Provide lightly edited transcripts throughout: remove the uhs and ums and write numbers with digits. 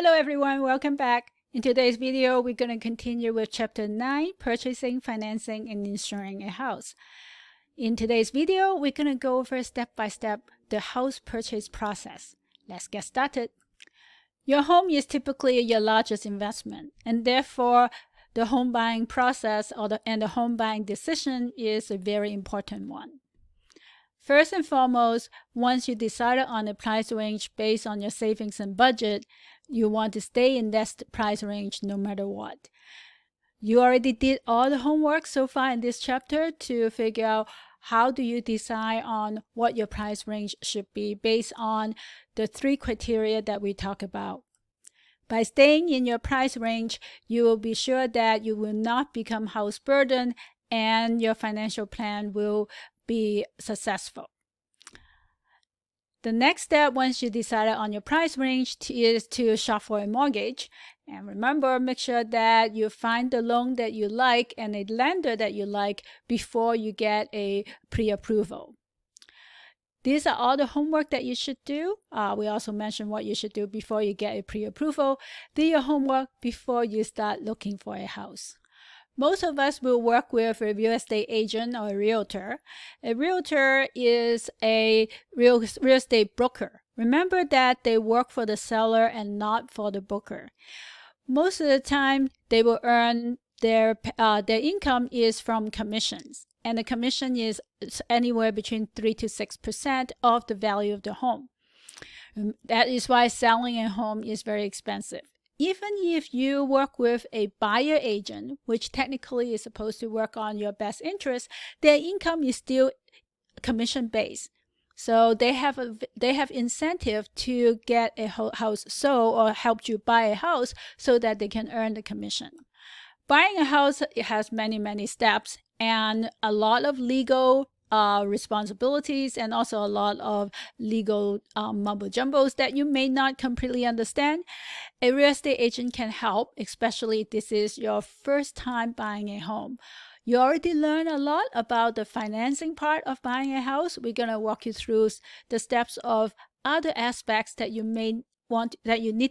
Hello everyone, welcome back. In today's video, we're going to continue with Chapter 9, Purchasing, Financing, and Insuring a House. In today's video, we're going to go over step by step the house purchase process. Let's get started. Your home is typically your largest investment, and therefore the home buying process and the home buying decision is a very important one. First and foremost, once you decided on a price range based on your savings and budget, you want to stay in that price range no matter what. You already did all the homework so far in this chapter to figure out how do you decide on what your price range should be based on the 3 criteria that we talk about. By staying in your price range, you will be sure that you will not become house burden and your financial plan will be successful. The next step, once you decided on your price range, is to shop for a mortgage. And remember, make sure that you find the loan that you like and a lender that you like before you get a pre-approval. These are all the homework that you should do. We also mentioned what you should do before you get a pre-approval. Do your homework before you start looking for a house. Most of us will work with a real estate agent or a realtor. A realtor is a real estate broker. Remember that they work for the seller and not for the broker. Most of the time, they will earn their income is from commissions, and the commission is anywhere between 3 to 6% of the value of the home. That is why selling a home is very expensive. Even if you work with a buyer agent, which technically is supposed to work on your best interest, their income is still commission-based. So they have incentive to get a house sold or help you buy a house so that they can earn the commission. Buying a house, it has many steps and a lot of legal responsibilities and also a lot of legal mumbo jumbos that you may not completely understand. A real estate agent can help, especially if this is your first time buying a home. You already learned a lot about the financing part of buying a house. We're going to walk you through the steps of other aspects that you need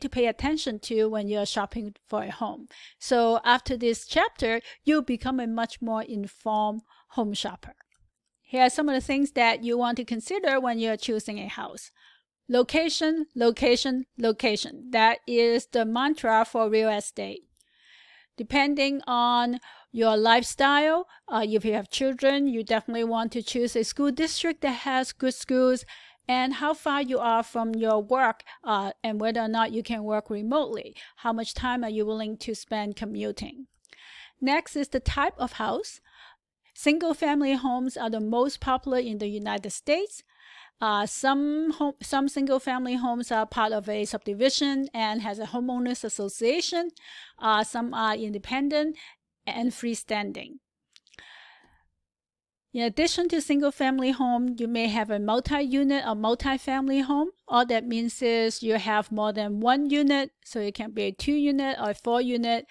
to pay attention to when you're shopping for a home. So after this chapter, you'll become a much more informed home shopper. Here are some of the things that you want to consider when you're choosing a house. Location, location, location. That is the mantra for real estate. Depending on your lifestyle, if you have children, you definitely want to choose a school district that has good schools, and how far you are from your work and whether or not you can work remotely. How much time are you willing to spend commuting? Next is the type of house. Single-family homes are the most popular in the United States. Some single-family homes are part of a subdivision and has a homeowners association. Some are independent and freestanding. In addition to single-family home, you may have a multi-unit or multi-family home. All that means is you have more than one unit, so it can be a 2-unit or a 4-unit.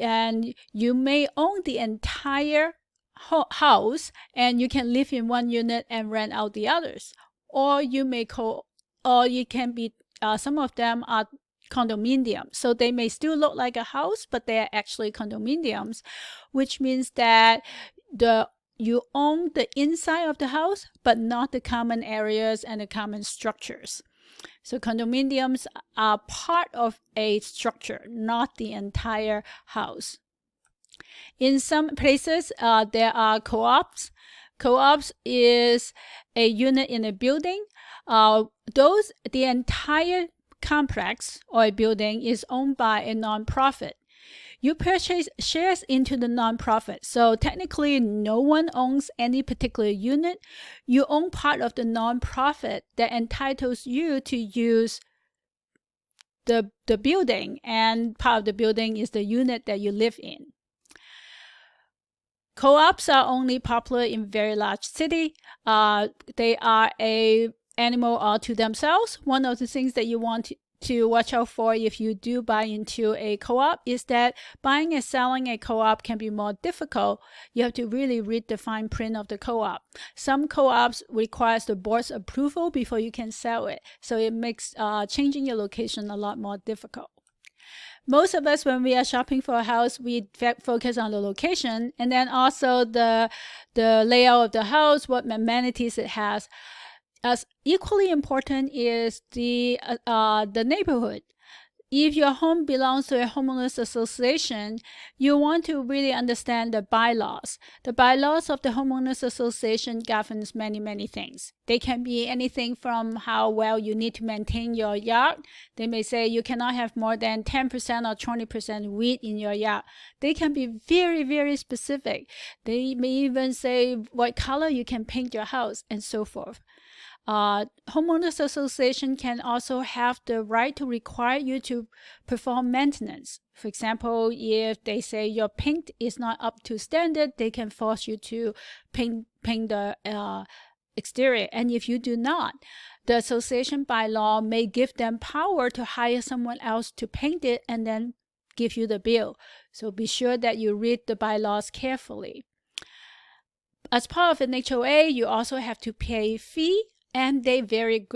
And you may own the entire house and you can live in one unit and rent out the others, or it can be some of them are condominiums, so they may still look like a house but they are actually condominiums, which means that you own the inside of the house but not the common areas and the common structures. So condominiums are part of a structure, not the entire house. In some places, there are co-ops. Co-ops is a unit in a building. The entire complex or a building is owned by a nonprofit. You purchase shares into the nonprofit, so technically no one owns any particular unit. You own part of the nonprofit that entitles you to use the building, and part of the building is the unit that you live in. Co-ops are only popular in very large cities. They are an animal all to themselves. One of the things that you want to watch out for if you do buy into a co-op is that buying and selling a co-op can be more difficult. You have to really read the fine print of the co-op. Some co-ops requires the board's approval before you can sell it, so it makes changing your location a lot more difficult. Most of us, when we are shopping for a house, we focus on the location and then also the layout of the house, what amenities it has. As equally important is the neighborhood. If your home belongs to a homeowners association, you want to really understand the bylaws. The bylaws of the homeowners association governs many things. They can be anything from how well you need to maintain your yard. They may say you cannot have more than 10% or 20% weed in your yard. They can be very specific. They may even say what color you can paint your house and so forth. Homeowners association can also have the right to require you to perform maintenance. For example, if they say your paint is not up to standard, they can force you to paint the exterior. And if you do not, the association by law may give them power to hire someone else to paint it and then give you the bill. So be sure that you read the bylaws carefully. As part of an HOA, you also have to pay a fee. And they vary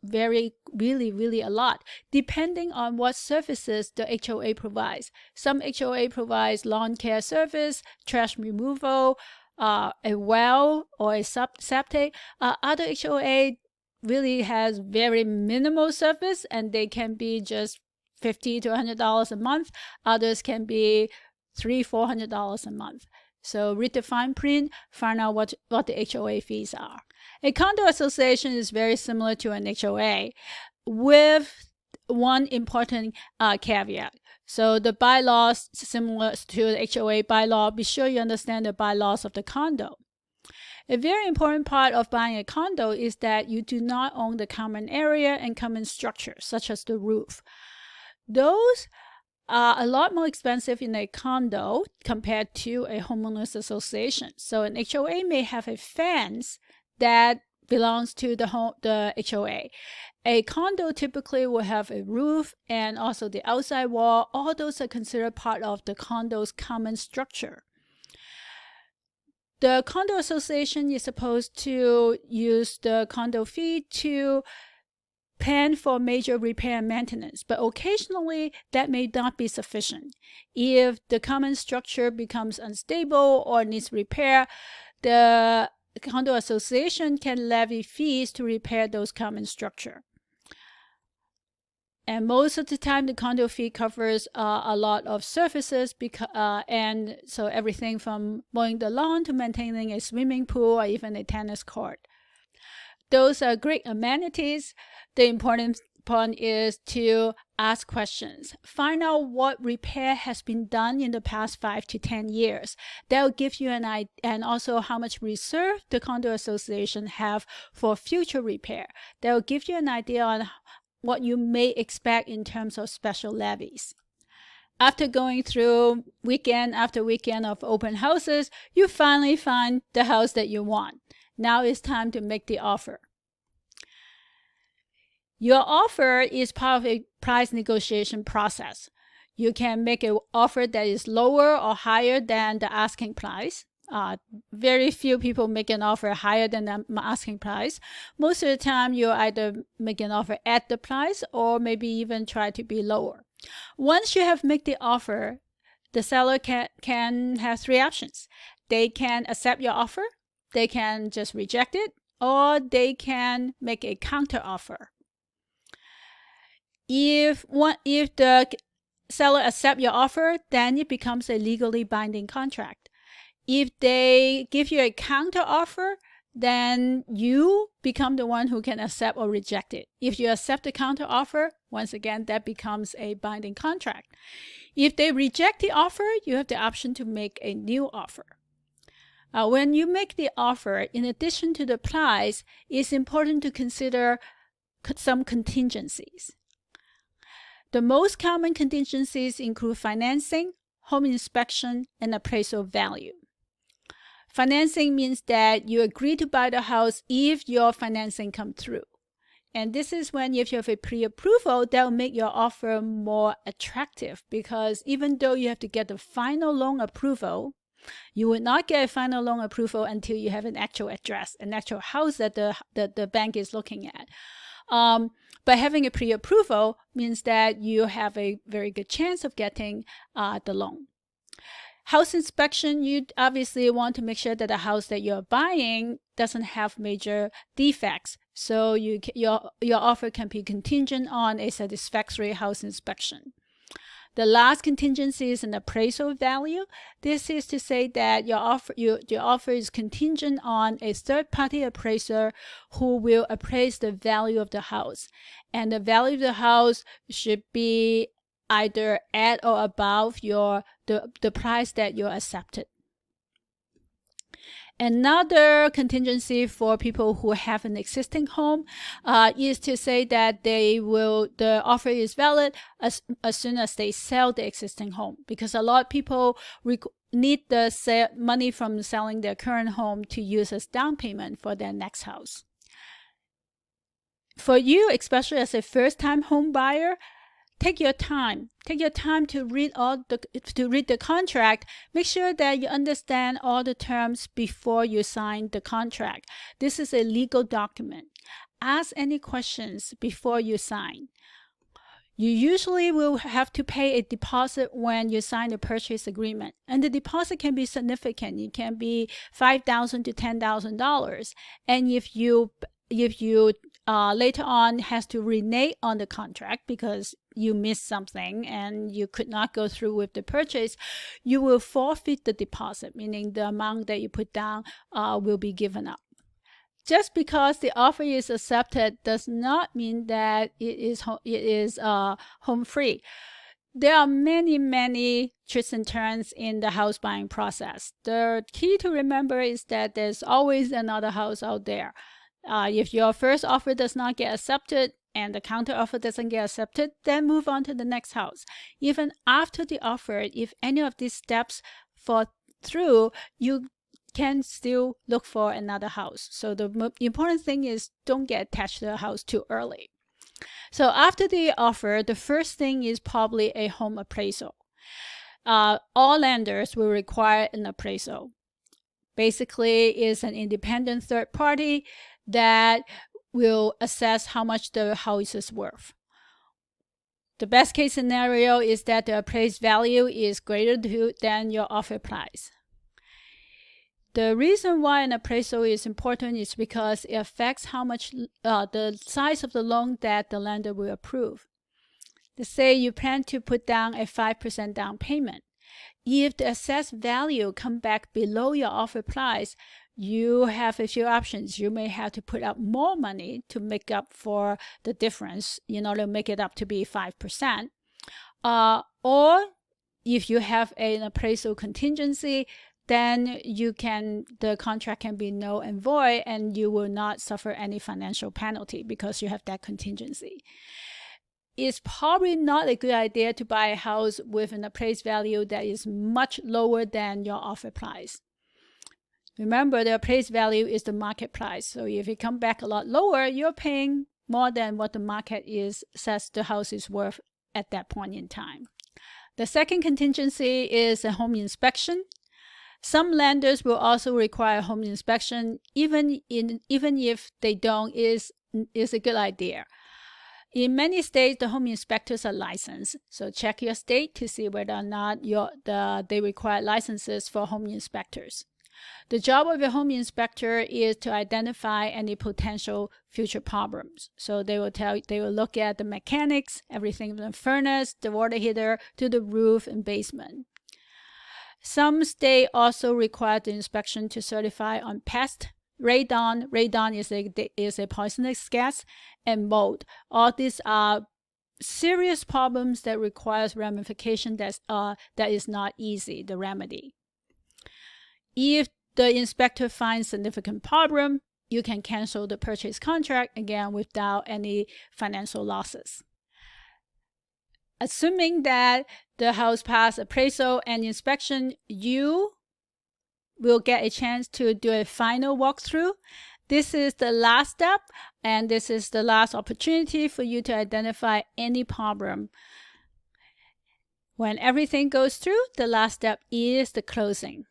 really a lot, depending on what services the HOA provides. Some HOA provides lawn care service, trash removal, a well or a septic. Other HOA really has very minimal service, and they can be just $50 to $100 a month. Others can be $300-400 a month. So read the fine print, find out what the HOA fees are. A condo association is very similar to an HOA with one important caveat. So the bylaws similar to the HOA bylaw, be sure you understand the bylaws of the condo. A very important part of buying a condo is that you do not own the common area and common structures, such as the roof. Those are a lot more expensive in a condo compared to a homeowners association. So an HOA may have a fence that belongs to the HOA. A condo typically will have a roof and also the outside wall. All those are considered part of the condo's common structure. The condo association is supposed to use the condo fee to plan for major repair and maintenance, but occasionally that may not be sufficient. If the common structure becomes unstable or needs repair, the condo association can levy fees to repair those common structure. And most of the time, the condo fee covers a lot of services, and so everything from mowing the lawn to maintaining a swimming pool or even a tennis court. Those are great amenities. The important point is to ask questions. Find out what repair has been done in the past 5 to 10 years. That will give you an idea, and also how much reserve the condo association have for future repair. That will give you an idea on what you may expect in terms of special levies. After going through weekend after weekend of open houses, you finally find the house that you want. Now it's time to make the offer. Your offer is part of a price negotiation process. You can make an offer that is lower or higher than the asking price. Very few people make an offer higher than the asking price. Most of the time, you either make an offer at the price or maybe even try to be lower. Once you have made the offer, the seller can have 3 options. They can accept your offer, they can just reject it, or they can make a counter offer. If the seller accepts your offer, then it becomes a legally binding contract. If they give you a counter offer, then you become the one who can accept or reject it. If you accept the counter offer, once again, that becomes a binding contract. If they reject the offer, you have the option to make a new offer. When you make the offer, in addition to the price, it's important to consider some contingencies. The most common contingencies include financing, home inspection, and appraisal value. Financing means that you agree to buy the house if your financing comes through. And this is when if you have a pre-approval, that will make your offer more attractive, because even though you have to get the final loan approval, you will not get a final loan approval until you have an actual address, an actual house that the bank is looking at. But having a pre-approval means that you have a very good chance of getting the loan. House inspection, you obviously want to make sure that the house that you're buying doesn't have major defects. So your offer can be contingent on a satisfactory house inspection. The last contingency is an appraisal value. This is to say that your offer is contingent on a third-party appraiser who will appraise the value of the house. And the value of the house should be either at or above the price that you accepted. Another contingency for people who have an existing home is to say that the offer is valid as soon as they sell the existing home, because a lot of people need the money from selling their current home to use as down payment for their next house. For you, especially as a first-time home buyer, take your time. Take your time to read the contract. Make sure that you understand all the terms before you sign the contract. This is a legal document. Ask any questions before you sign. You usually will have to pay a deposit when you sign the purchase agreement, and the deposit can be significant. It can be $5,000 to $10,000, and if you later on has to renege on the contract because you missed something and you could not go through with the purchase, you will forfeit the deposit, meaning the amount that you put down will be given up. Just because the offer is accepted does not mean that it is home free. There are many twists and turns in the house buying process. The key to remember is that there's always another house out there. If your first offer does not get accepted and the counter offer doesn't get accepted, then move on to the next house. Even after the offer, if any of these steps fall through, you can still look for another house. So the important thing is don't get attached to the house too early. So after the offer, the first thing is probably a home appraisal. All lenders will require an appraisal. Basically, it's an independent third party that will assess how much the house is worth. The best case scenario is that the appraised value is greater than your offer price. The reason why an appraisal is important is because it affects how much the size of the loan that the lender will approve. Let's say you plan to put down a 5% down payment. If the assessed value comes back below your offer price, you have a few options. You may have to put up more money to make up for the difference in order to make it up to be 5%. Or if you have an appraisal contingency, then the contract can be null and void, and you will not suffer any financial penalty because you have that contingency. It's probably not a good idea to buy a house with an appraised value that is much lower than your offer price. Remember, the appraised value is the market price. So if it comes back a lot lower, you're paying more than what the market says the house is worth at that point in time. The second contingency is a home inspection. Some lenders will also require home inspection, even if they don't, is a good idea. In many states, the home inspectors are licensed. So check your state to see whether or not they require licenses for home inspectors. The job of a home inspector is to identify any potential future problems. So they will look at the mechanics, everything from the furnace, the water heater, to the roof and basement. Some states also require the inspection to certify on pest, radon. Radon is a poisonous gas, and mold. All these are serious problems that requires ramification that is not easy to remedy. If the inspector finds significant problem, you can cancel the purchase contract again without any financial losses. Assuming that the house passed appraisal and inspection, you will get a chance to do a final walkthrough. This is the last step, and this is the last opportunity for you to identify any problem. When everything goes through, the last step is the closing.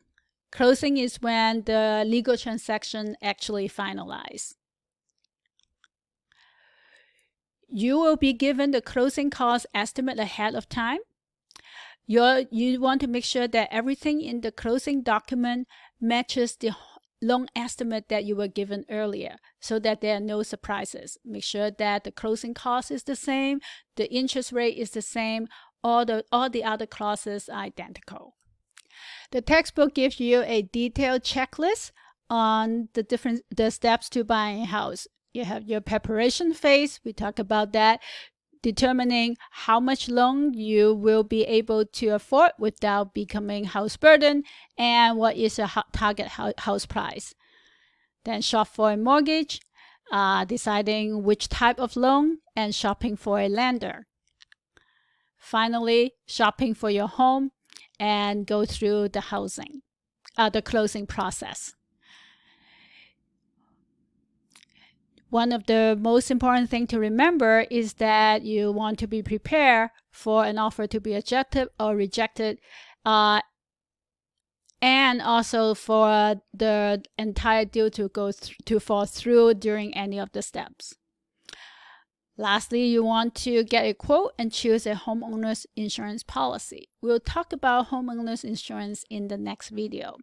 Closing is when the legal transaction actually finalized. You will be given the closing cost estimate ahead of time. You want to make sure that everything in the closing document matches the loan estimate that you were given earlier, so that there are no surprises. Make sure that the closing cost is the same, the interest rate is the same, all the other clauses are identical. The textbook gives you a detailed checklist on the steps to buying a house. You have your preparation phase. We talk about that, determining how much loan you will be able to afford without becoming house burden, and what is a target house price. Then shop for a mortgage, deciding which type of loan, and shopping for a lender. Finally, shopping for your home and go through the closing process. One of the most important things to remember is that you want to be prepared for an offer to be accepted or rejected, and also for the entire deal to fall through during any of the steps. Lastly, you want to get a quote and choose a homeowner's insurance policy. We'll talk about homeowner's insurance in the next video.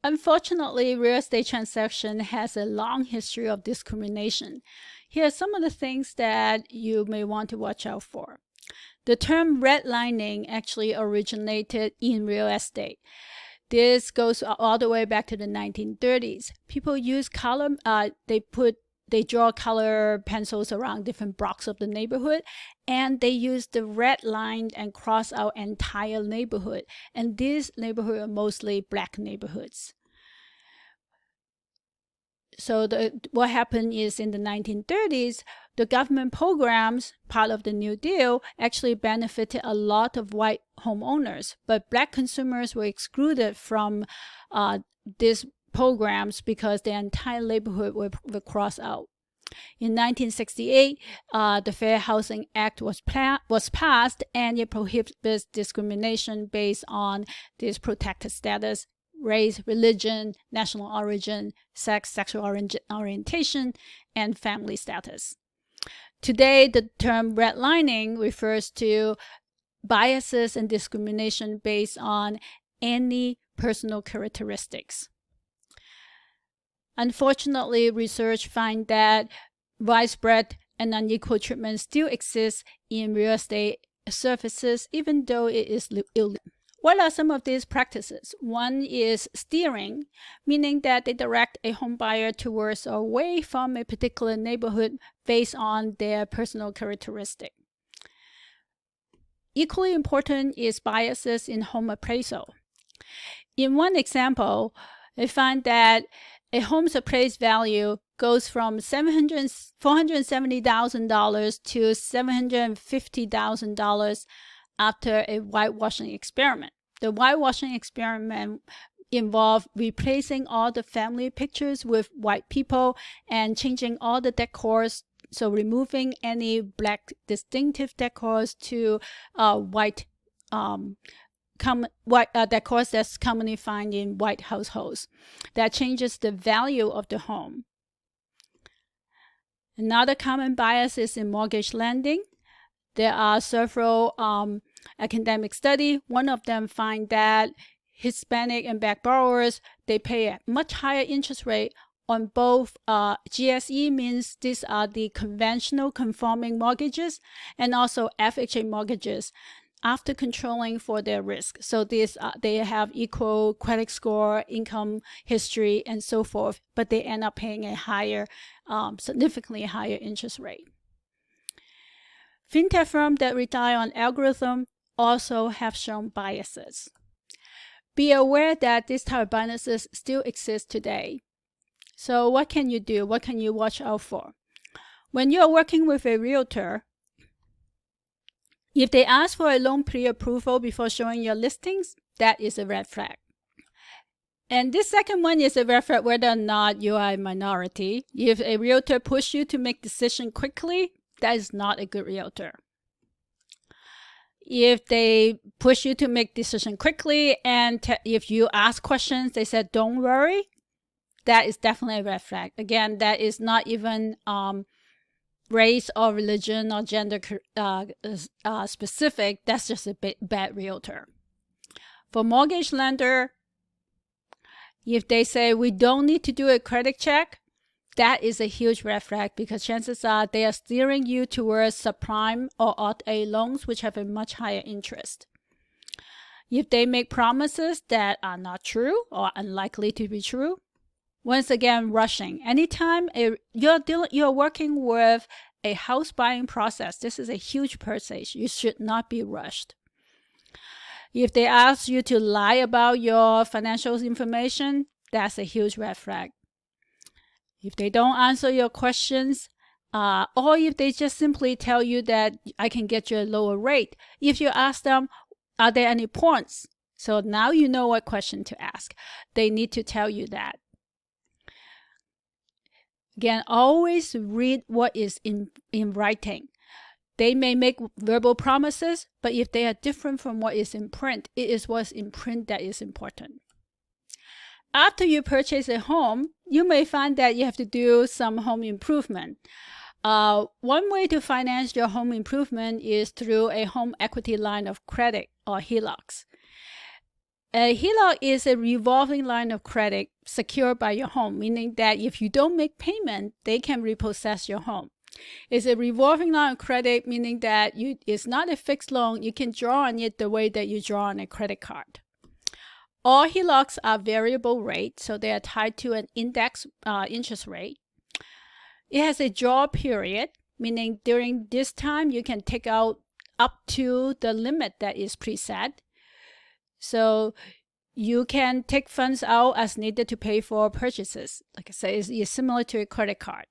Unfortunately, real estate transaction has a long history of discrimination. Here are some of the things that you may want to watch out for. The term redlining actually originated in real estate. This goes all the way back to the 1930s. People use color, they draw color pencils around different blocks of the neighborhood, and they use the red line and cross out entire neighborhood. And these neighborhoods are mostly black neighborhoods. So what happened is, in the 1930s, the government programs, part of the New Deal, actually benefited a lot of white homeowners, but black consumers were excluded from these programs because the entire neighborhood were crossed out. In 1968, the Fair Housing Act was passed, and it prohibits discrimination based on this protected status, race, religion, national origin, sex, sexual orientation, and family status. Today, the term redlining refers to biases and discrimination based on any personal characteristics. Unfortunately, research finds that widespread and unequal treatment still exists in real estate services, even though it is illegal. What are some of these practices? One is steering, meaning that they direct a home buyer towards or away from a particular neighborhood based on their personal characteristic. Equally important is biases in home appraisal. In one example, they find that a home's appraised value goes from $470,000 to $750,000 after a whitewashing experiment. The whitewashing experiment involved replacing all the family pictures with white people and changing all the decors, so removing any black distinctive decors to white decors that's commonly found in white households. That changes the value of the home. Another common bias is in mortgage lending. There are several academic studies. One of them find that Hispanic and Black borrowers, they pay a much higher interest rate on both GSE, means these are the conventional conforming mortgages, and also FHA mortgages, after controlling for their risk. So these they have equal credit score, income history, and so forth, but they end up paying a higher, significantly higher interest rate. Fintech firms that rely on algorithm also have shown biases. Be aware that this type of biases still exist today. So what can you do? What can you watch out for? When you're working with a realtor, if they ask for a loan pre-approval before showing your listings, that is a red flag. And this second one is a red flag whether or not you are a minority. If a realtor pushes you to make decision quickly, that is not a good realtor. If they push you to make decision quickly and if you ask questions, they said, don't worry, that is definitely a red flag. Again, that is not even race or religion or gender specific. That's just a bad realtor. For mortgage lender, if they say we don't need to do a credit check, that is a huge red flag because chances are they are steering you towards subprime or Alt A loans, which have a much higher interest. If they make promises that are not true or unlikely to be true, once again, rushing. Anytime you're working with a house buying process, this is a huge purchase. You should not be rushed. If they ask you to lie about your financial information, that's a huge red flag. If they don't answer your questions, or if they just simply tell you that I can get you a lower rate, if you ask them, are there any points? So now you know what question to ask. They need to tell you that. Again, always read what is in writing. They may make verbal promises, but if they are different from what is in print, it is what's in print that is important. After you purchase a home, you may find that you have to do some home improvement. One way to finance your home improvement is through a home equity line of credit or HELOCs. A HELOC is a revolving line of credit secured by your home, meaning that if you don't make payment, they can repossess your home. It's a revolving line of credit, meaning that it's not a fixed loan. You can draw on it the way that you draw on a credit card. All HELOCs are variable rate, so they are tied to an index interest rate. It has a draw period, meaning during this time you can take out up to the limit that is preset. So you can take funds out as needed to pay for purchases. Like I said, it's similar to a credit card.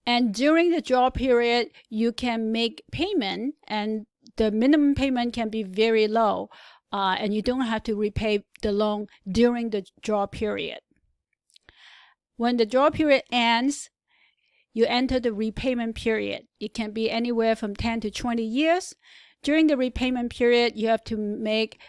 And during the draw period, you can make payment, and the minimum payment can be very low, and you don't have to repay the loan during the draw period. When the draw period ends, you enter the repayment period. It can be anywhere from 10 to 20 years. During the repayment period, you have to make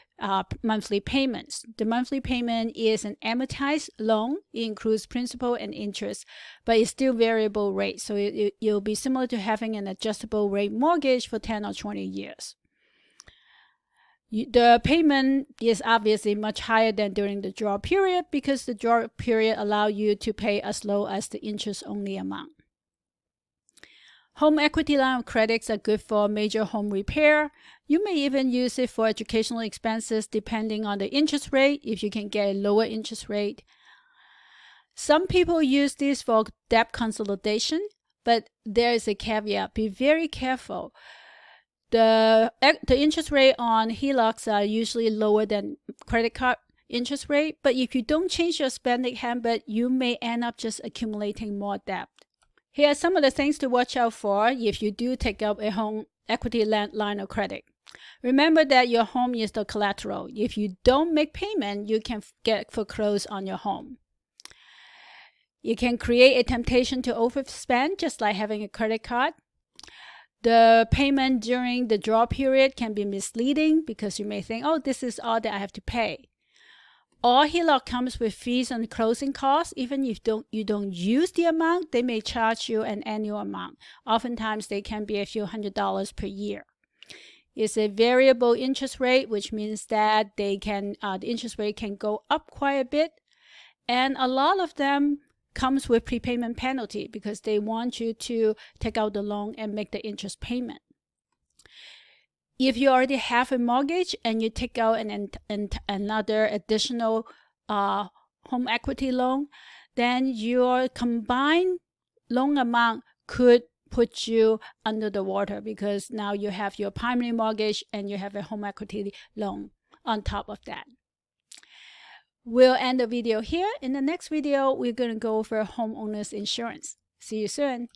monthly payments. The monthly payment is an amortized loan. It includes principal and interest, but it's still variable rate. So it'll be similar to having an adjustable rate mortgage for 10 or 20 years. The payment is obviously much higher than during the draw period because the draw period allows you to pay as low as the interest-only amount. Home equity line of credits are good for major home repair. You may even use it for educational expenses depending on the interest rate, if you can get a lower interest rate. Some people use this for debt consolidation, but there is a caveat. Be very careful. The interest rate on HELOCs are usually lower than credit card interest rate, but if you don't change your spending habit, you may end up just accumulating more debt. Here are some of the things to watch out for if you do take up a home equity line of credit. Remember that your home is the collateral. If you don't make payment, you can get foreclosed on your home. You can create a temptation to overspend, just like having a credit card. The payment during the draw period can be misleading because you may think, oh, this is all that I have to pay. All HELOC comes with fees and closing costs. Even if you don't use the amount, they may charge you an annual amount. Oftentimes, they can be a few $100s per year. It's a variable interest rate, which means that the interest rate can go up quite a bit. And a lot of them comes with prepayment penalty because they want you to take out the loan and make the interest payment. If you already have a mortgage and you take out another additional home equity loan, then your combined loan amount could put you under the water because now you have your primary mortgage and you have a home equity loan on top of that. We'll end the video here. In the next video, we're going to go over homeowners insurance. See you soon.